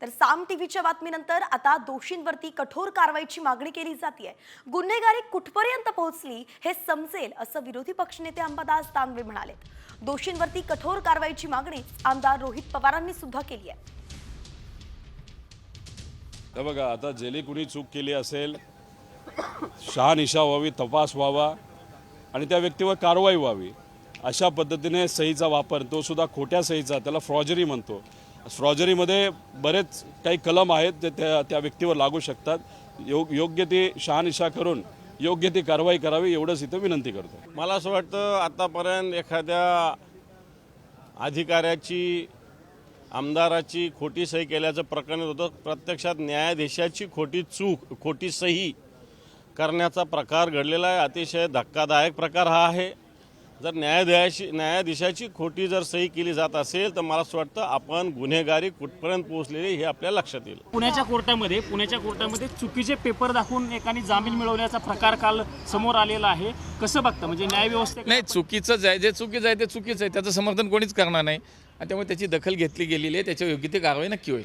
तर साम टीव्हीच्या बातमीनंतर आता दोषींवरती कठोर कारवाईची मागणी केली जाते। गुन्हेगारी कुठपर्यंत पोहोचली हे समजेल असं विरोधी पक्षनेते अंबादास दानवे म्हणाले। दोषींवरती कठोर कारवाईची मागणी आमदार रोहित पवारांनी सुद्धा केली आहे। बघा, आता जेली कुणी चूक केली असेल, शहानिशा व्हावी, तपास व्हावा आणि त्या व्यक्तीवर कारवाई व्हावी अशा पद्धतीने सहीचा वापर, तो सुद्धा खोट्या सहीचा, त्याला फ्रॉजरी म्हणतो। फ्रॉजरीमध्ये बरेच काही कलम आहेत जे त्या व्यक्तीवर लागू शकतात। योग्य ती शहानिशा करून योग्य ती कारवाई करावी एवढंच इथं विनंती करतो। मला असं वाटतं आतापर्यंत एखाद्या अधिकाऱ्याची, आमदाराची खोटी सही केल्याचं प्रकरण होतं। प्रत्यक्षात न्यायाधीशाची खोटी सही करण्याचा प्रकार घडलेला आहे। अतिशय धक्कादायक प्रकार हा आहे। जर न्यायाधीशाची खोटी जर सही केली जात असेल तर मला असं वाटतं आपण गुन्हेगारी कुठपर्यंत पोहोचलेली हे आपल्याला लक्षात येईल। पुण्याच्या कोर्टामध्ये चुकीचे पेपर दाखवून एकाने जामीन मिळवण्याचा प्रकार काल समोर आलेला आहे। कसं बघता, म्हणजे न्यायव्यवस्थेत नाही, चुकीचंच आहे, जे चुकीचं आहे ते चुकीचं आहे, त्याचं समर्थन कोणीच करणार नाही आणि त्यामुळे त्याची दखल घेतली गेलेली आहे। त्याच्या योग्य ती कारवाई नक्की होईल।